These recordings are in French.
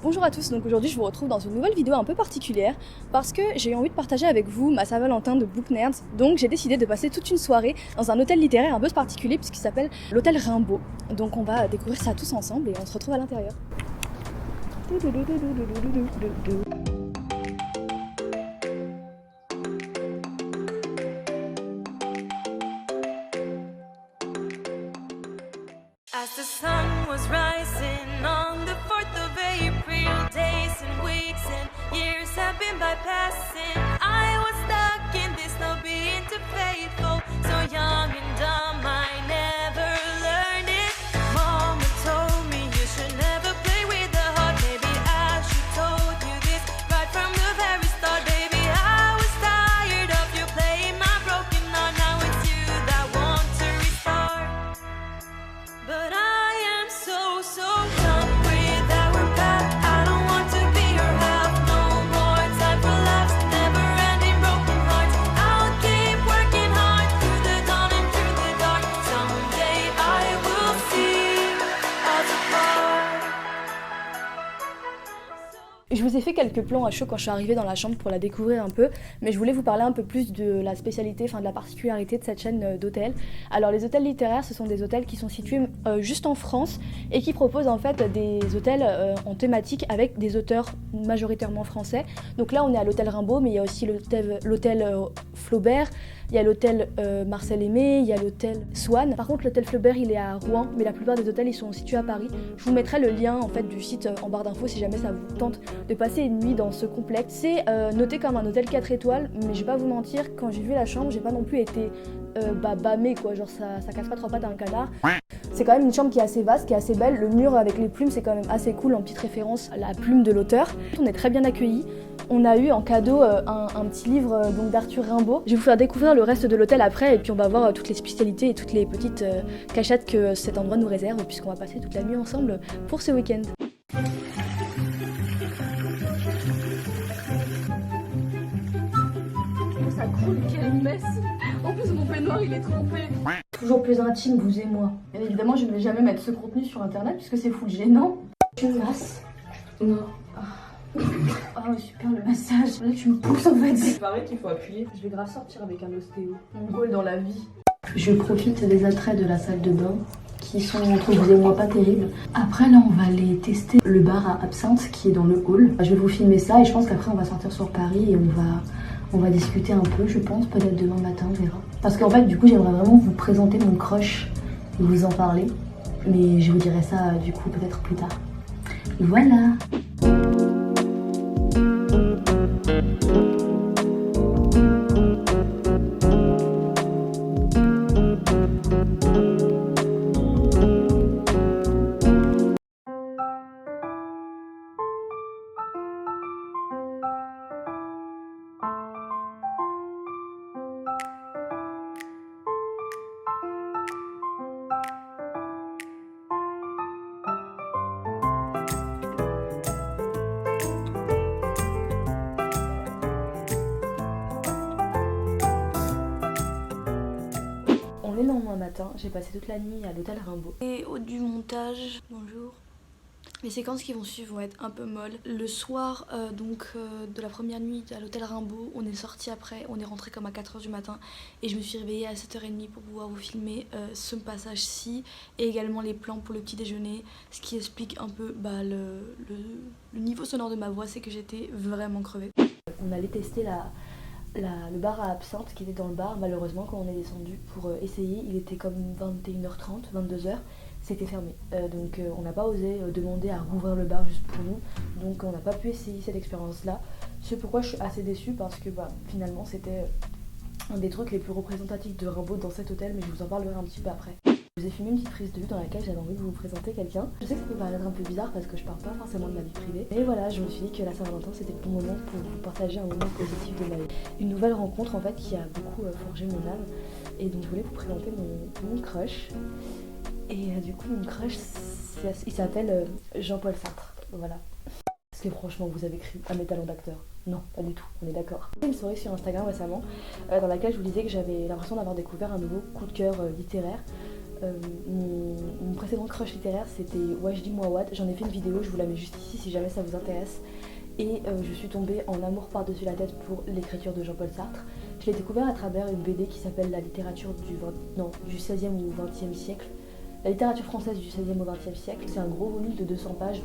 Bonjour à tous, donc aujourd'hui je vous retrouve dans une nouvelle vidéo un peu particulière parce que j'ai eu envie de partager avec vous ma Saint-Valentin de Book Nerds. Donc j'ai décidé de passer toute une soirée dans un hôtel littéraire un peu particulier puisqu'il s'appelle l'hôtel Rimbaud. Donc on va découvrir ça tous ensemble et on se retrouve à l'intérieur. As the sun was rising on the 4th of April, days and weeks and years have been bypassing. I was stuck in this, not being too faithful, so young and dumb, I never learned it. Mama told me you should never play with the heart. Maybe I should told you this right from the very start. Baby, I was tired of you playing my broken heart. Now it's you that want to restart. But I am so done with our path. I don't want to be your half. No more time for laughs, never ending broken hearts. I'll keep working hard through the dawn and through the dark. Someday I will see us apart. Je vous ai fait quelques plans à chaud quand je suis arrivée dans la chambre pour la découvrir un peu, mais je voulais vous parler un peu plus de la spécialité, de la particularité de cette chaîne d'hôtels. Alors les hôtels littéraires, ce sont des hôtels qui sont situés juste en France et qui proposent en fait des hôtels en thématique avec des auteurs majoritairement français. Donc là on est à l'hôtel Rimbaud, mais il y a aussi l'hôtel Flaubert, il y a l'hôtel Marcel Aimé, il y a l'hôtel Swann. Par contre l'hôtel Flaubert il est à Rouen, mais la plupart des hôtels ils sont situés à Paris. Je vous mettrai le lien en fait du site en barre d'infos si jamais ça vous tente de passer une nuit dans ce complexe. C'est noté comme un hôtel 4 étoiles, mais je vais pas vous mentir, quand j'ai vu la chambre, j'ai pas non plus été bâmée quoi, genre ça casse pas trois pattes à un canard. C'est quand même une chambre qui est assez vaste, qui est assez belle. Le mur avec les plumes, c'est quand même assez cool en petite référence à la plume de l'auteur. On est très bien accueillis. On a eu en cadeau un petit livre donc d'Arthur Rimbaud. Je vais vous faire découvrir le reste de l'hôtel après et puis on va voir toutes les spécialités et toutes les petites cachettes que cet endroit nous réserve puisqu'on va passer toute la nuit ensemble pour ce week-end. Ça coule, quelle messe! En plus mon peignoir il est trempé. Toujours plus intime, vous et moi. Bien évidemment, je ne vais jamais mettre ce contenu sur internet puisque c'est full gênant. Tu me masses? Non. Oh super le massage. Là tu me pousses en fait. Il paraît qu'il faut appuyer. Je vais grave sortir avec un ostéo. Mon goal dans la vie. Je profite des attraits de la salle de bain qui sont entre vous et moi pas terribles. Après là on va aller tester le bar à absinthe qui est dans le hall. Je vais vous filmer ça et je pense qu'après on va sortir sur Paris et on va discuter un peu, je pense, peut-être demain matin, on verra. Parce qu'en fait, du coup, j'aimerais vraiment vous présenter mon crush et vous en parler. Mais je vous dirai ça, du coup, peut-être plus tard. Voilà. On est le lendemain matin, j'ai passé toute la nuit à l'hôtel Rimbaud. Et au du montage, bonjour. Les séquences qui vont suivre vont être un peu molles. Le soir de la première nuit à l'hôtel Rimbaud, on est sorti après, on est rentré comme à 4h du matin et je me suis réveillée à 7h30 pour pouvoir vous filmer ce passage-ci et également les plans pour le petit déjeuner, ce qui explique un peu le niveau sonore de ma voix, c'est que j'étais vraiment crevée. On allait tester le bar à absinthe qui était dans le bar. Malheureusement quand on est descendu pour essayer, il était comme 21h30, 22h, c'était fermé. Donc on n'a pas osé demander à rouvrir le bar juste pour nous, donc on n'a pas pu essayer cette expérience là. C'est pourquoi je suis assez déçue parce que finalement c'était un des trucs les plus représentatifs de Rimbaud dans cet hôtel, mais je vous en parlerai un petit peu après. Je vous ai filmé une petite prise de vue dans laquelle j'avais envie de vous présenter quelqu'un. Je sais que ça peut paraître un peu bizarre parce que je parle pas forcément de ma vie privée. Mais voilà, je me suis dit que la Saint-Valentin c'était le bon moment pour vous partager un moment positif de ma vie. Une nouvelle rencontre en fait qui a beaucoup forgé mon âme. Et donc je voulais vous présenter mon crush. Et du coup mon crush, il s'appelle Jean-Paul Sartre. Voilà. Parce que franchement, vous avez cru à mes talents d'acteur. Non, pas du tout, on est d'accord. J'ai une story sur Instagram récemment dans laquelle je vous disais que j'avais l'impression d'avoir découvert un nouveau coup de cœur littéraire. Mon précédent crush littéraire c'était Wajdi Mouawad. J'en ai fait une vidéo, je vous la mets juste ici si jamais ça vous intéresse. Et je suis tombée en amour par-dessus la tête pour l'écriture de Jean-Paul Sartre. Je l'ai découvert à travers une BD qui s'appelle La littérature du 16e ou 20e siècle. La littérature française du 16e au 20e siècle. C'est un gros volume de 200 pages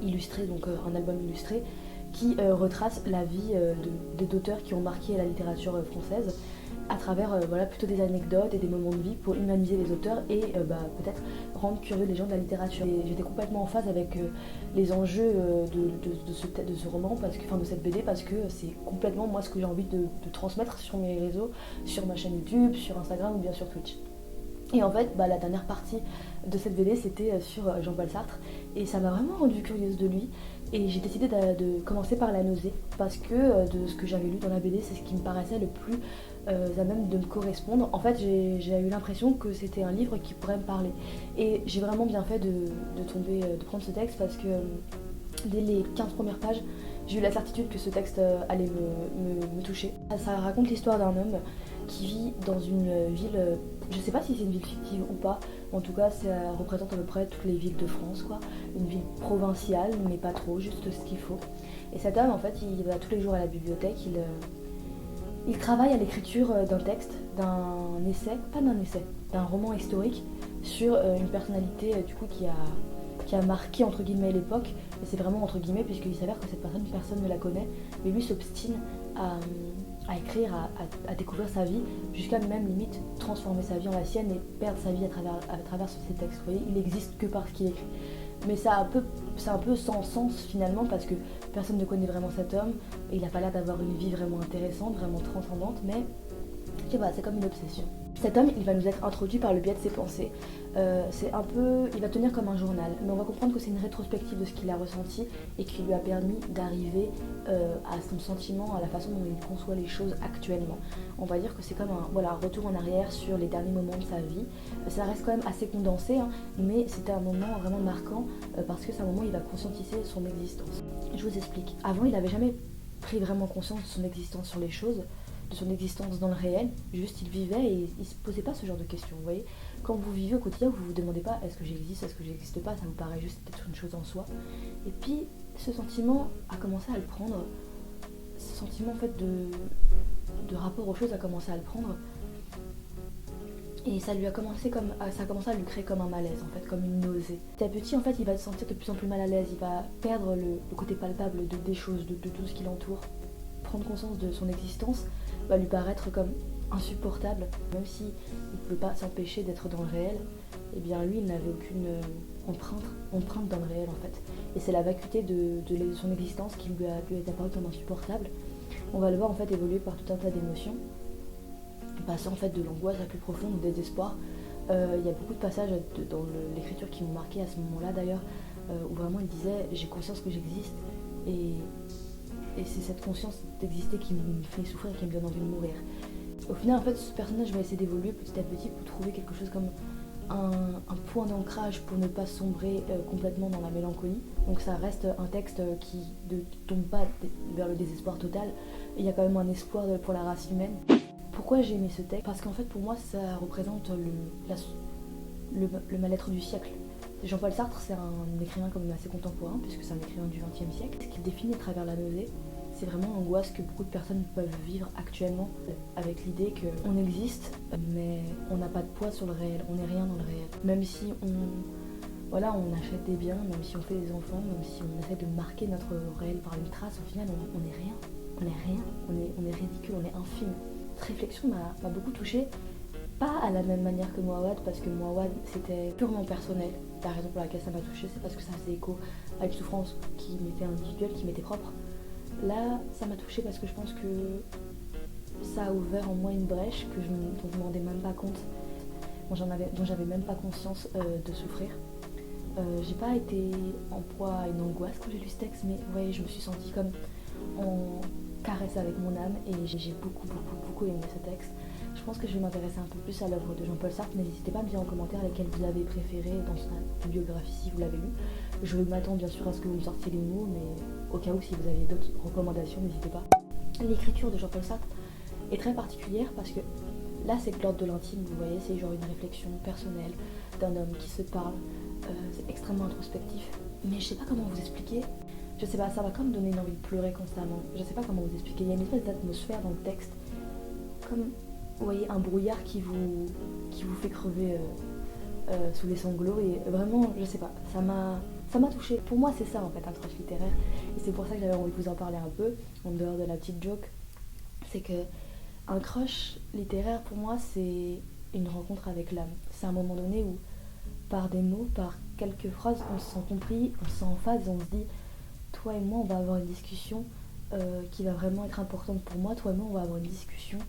illustré, donc un album illustré, qui retrace la vie d'auteurs qui ont marqué la littérature française à travers plutôt des anecdotes et des moments de vie pour humaniser les auteurs et peut-être rendre curieux les gens de la littérature. Et j'étais complètement en phase avec les enjeux de ce roman, de cette BD, parce que c'est complètement moi ce que j'ai envie de transmettre sur mes réseaux, sur ma chaîne YouTube, sur Instagram ou bien sur Twitch. Et en fait, la dernière partie de cette BD, c'était sur Jean-Paul Sartre, et ça m'a vraiment rendue curieuse de lui. Et j'ai décidé de commencer par La nausée, parce que de ce que j'avais lu dans la BD, c'est ce qui me paraissait le plus à même de me correspondre. En fait, j'ai eu l'impression que c'était un livre qui pourrait me parler. Et j'ai vraiment bien fait de prendre ce texte, parce que dès les 15 premières pages, j'ai eu la certitude que ce texte allait me toucher. Ça raconte l'histoire d'un homme qui vit dans une ville, je sais pas si c'est une ville fictive ou pas, en tout cas ça représente à peu près toutes les villes de France, quoi. Une ville provinciale, mais pas trop, juste ce qu'il faut. Et cet homme, en fait, il va tous les jours à la bibliothèque, il travaille à l'écriture d'un texte, d'un roman historique sur une personnalité du coup qui a marqué entre guillemets l'époque. Et c'est vraiment entre guillemets puisqu'il s'avère que cette personne ne la connaît, mais lui s'obstine à écrire, à découvrir sa vie, jusqu'à même limite transformer sa vie en la sienne et perdre sa vie à travers ses textes. Vous voyez, il n'existe que par ce qu'il écrit. Mais c'est un peu sans sens finalement, parce que personne ne connaît vraiment cet homme et il n'a pas l'air d'avoir une vie vraiment intéressante, vraiment transcendante, mais je sais pas, c'est comme une obsession. Cet homme, il va nous être introduit par le biais de ses pensées. Il va tenir comme un journal, mais on va comprendre que c'est une rétrospective de ce qu'il a ressenti et qui lui a permis d'arriver à son sentiment, à la façon dont il conçoit les choses actuellement. On va dire que c'est comme un retour en arrière sur les derniers moments de sa vie. Ça reste quand même assez condensé, mais c'était un moment vraiment marquant parce que c'est un moment où il va conscientiser son existence. Je vous explique. Avant, il n'avait jamais pris vraiment conscience de son existence sur les choses, de son existence dans le réel, juste il vivait et il se posait pas ce genre de questions, vous voyez. Quand vous vivez au quotidien, vous vous demandez pas est-ce que j'existe, est-ce que j'existe pas, ça vous paraît juste être une chose en soi. Et puis ce sentiment a commencé à le prendre, ce sentiment en fait de rapport aux choses a commencé à le prendre, et ça a commencé à lui créer comme un malaise en fait, comme une nausée. Petit à petit en fait il va se sentir de plus en plus mal à l'aise, il va perdre le côté palpable des choses, de tout ce qui l'entoure. Prendre conscience de son existence va lui paraître comme insupportable, même si il ne pouvait pas s'empêcher d'être dans le réel. Et bien lui il n'avait aucune empreinte dans le réel en fait, et c'est la vacuité de son existence qui lui est apparue comme insupportable. On va le voir en fait évoluer par tout un tas d'émotions, passant en fait de l'angoisse la plus profonde au désespoir. Il y a beaucoup de passages dans l'écriture qui m'ont marqué à ce moment-là d'ailleurs, où vraiment il disait j'ai conscience que j'existe, et c'est cette conscience d'exister qui me fait souffrir et qui me donne envie de mourir. Au final, en fait, ce personnage va essayer d'évoluer petit à petit pour trouver quelque chose comme un point d'ancrage pour ne pas sombrer complètement dans la mélancolie. Donc ça reste un texte qui ne tombe pas vers le désespoir total. Il y a quand même un espoir pour la race humaine. Pourquoi j'ai aimé ce texte ? Parce qu'en fait, pour moi, ça représente le mal-être du siècle. Jean-Paul Sartre, c'est un écrivain quand même assez contemporain, puisque c'est un écrivain du XXe siècle. Ce qu'il définit à travers la nausée, c'est vraiment l'angoisse que beaucoup de personnes peuvent vivre actuellement, avec l'idée qu'on existe, mais on n'a pas de poids sur le réel, on n'est rien dans le réel. Même si on achète des biens, même si on fait des enfants, même si on essaie de marquer notre réel par une trace, au final on n'est rien. On est ridicule, on est infime. Cette réflexion m'a beaucoup touchée. Pas à la même manière que Mouawad, parce que Mouawad c'était purement personnel. La raison pour laquelle ça m'a touchée, c'est parce que ça faisait écho à une souffrance qui m'était individuelle, qui m'était propre. Là, ça m'a touchée parce que je pense que ça a ouvert en moi une brèche dont je ne me rendais même pas compte, dont j'avais même pas conscience de souffrir. J'ai pas été en proie à une angoisse quand j'ai lu ce texte, mais vous voyez, je me suis sentie comme en caresse avec mon âme, et j'ai beaucoup aimé ce texte. je pense que je vais m'intéresser un peu plus à l'œuvre de Jean-Paul Sartre. N'hésitez pas à me dire en commentaire lesquels vous avez préféré dans sa biographie si vous l'avez lu. Je m'attends bien sûr à ce que vous me sortiez les mots, mais au cas où si vous avez d'autres recommandations, n'hésitez pas. L'écriture de Jean-Paul Sartre est très particulière parce que là c'est de l'ordre de l'intime, vous voyez, c'est genre une réflexion personnelle d'un homme qui se parle, c'est extrêmement introspectif. Mais je sais pas comment vous expliquer, je sais pas, ça va comme donner une envie de pleurer constamment, je sais pas comment vous expliquer, il y a une espèce d'atmosphère dans le texte, comme, vous voyez, un brouillard qui vous fait crever sous les sanglots, et vraiment, je sais pas, ça m'a touchée. Pour moi c'est ça en fait un crush littéraire, et c'est pour ça que j'avais envie de vous en parler un peu, en dehors de la petite joke, c'est que un crush littéraire pour moi c'est une rencontre avec l'âme, c'est un moment donné où par des mots, par quelques phrases, on se sent compris, on se sent en phase et on se dit toi et moi on va avoir une discussion qui va vraiment être importante pour moi, toi et moi on va avoir une discussion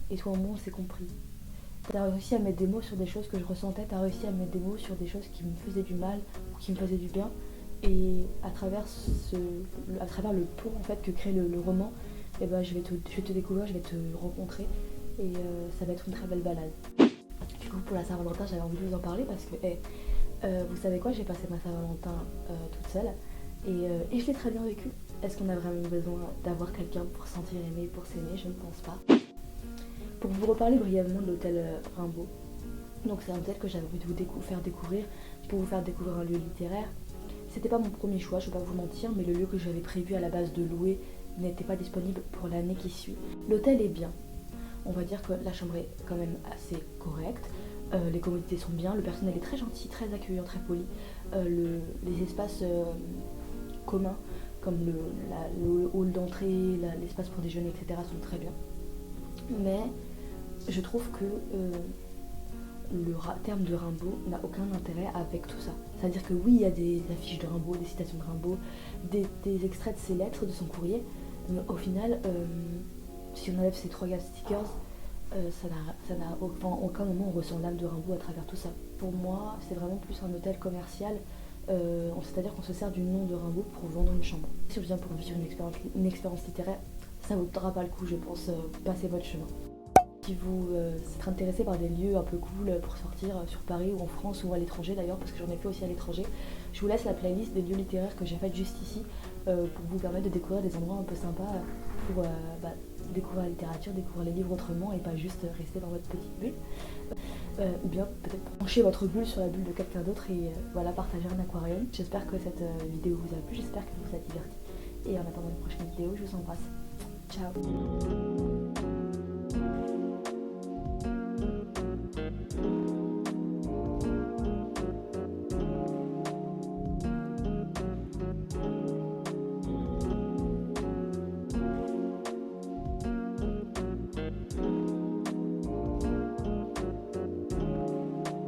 et toi et moi on s'est compris. T'as réussi à mettre des mots sur des choses que je ressentais, t'as réussi à mettre des mots sur des choses qui me faisaient du mal ou qui me faisaient du bien, et à travers le pont en fait que crée le roman, et ben je vais te découvrir, je vais te rencontrer, et ça va être une très belle balade. Du coup pour la Saint-Valentin j'avais envie de vous en parler parce que vous savez quoi, j'ai passé ma Saint-Valentin toute seule, et je l'ai très bien vécu. Est-ce qu'on a vraiment besoin d'avoir quelqu'un pour se sentir aimé, pour s'aimer? Je ne pense pas. Pour vous reparler brièvement de l'hôtel Rimbaud, donc c'est un hôtel que j'avais envie de vous faire découvrir, pour vous faire découvrir un lieu littéraire. C'était pas mon premier choix, je vais pas vous mentir, mais le lieu que j'avais prévu à la base de louer n'était pas disponible pour l'année qui suit. L'hôtel est bien, on va dire que la chambre est quand même assez correcte, les commodités sont bien, le personnel est très gentil, très accueillant, très poli, les espaces communs comme le hall d'entrée, l'espace pour déjeuner, etc. sont très bien. Mais je trouve que le terme de Rimbaud n'a aucun intérêt avec tout ça. C'est-à-dire que oui, il y a des affiches de Rimbaud, des citations de Rimbaud, des extraits de ses lettres, de son courrier, mais au final, si on enlève ces 3 stickers, ça n'a aucun moment on ressent l'âme de Rimbaud à travers tout ça. Pour moi, c'est vraiment plus un hôtel commercial, c'est-à-dire qu'on se sert du nom de Rimbaud pour vendre une chambre. Si vous vient pour vivre une expérience littéraire, ça vous vaudra pas le coup, je pense, passez votre chemin. Si vous êtes intéressé par des lieux un peu cool pour sortir sur Paris ou en France ou à l'étranger d'ailleurs, parce que j'en ai fait aussi à l'étranger, je vous laisse la playlist des lieux littéraires que j'ai faite juste ici pour vous permettre de découvrir des endroits un peu sympas pour découvrir la littérature, découvrir les livres autrement et pas juste rester dans votre petite bulle. Ou bien peut-être brancher votre bulle sur la bulle de quelqu'un d'autre et voilà, partager un aquarium. J'espère que cette vidéo vous a plu, j'espère que vous vous a diverti. Et en attendant une prochaine vidéo, je vous embrasse. Ciao.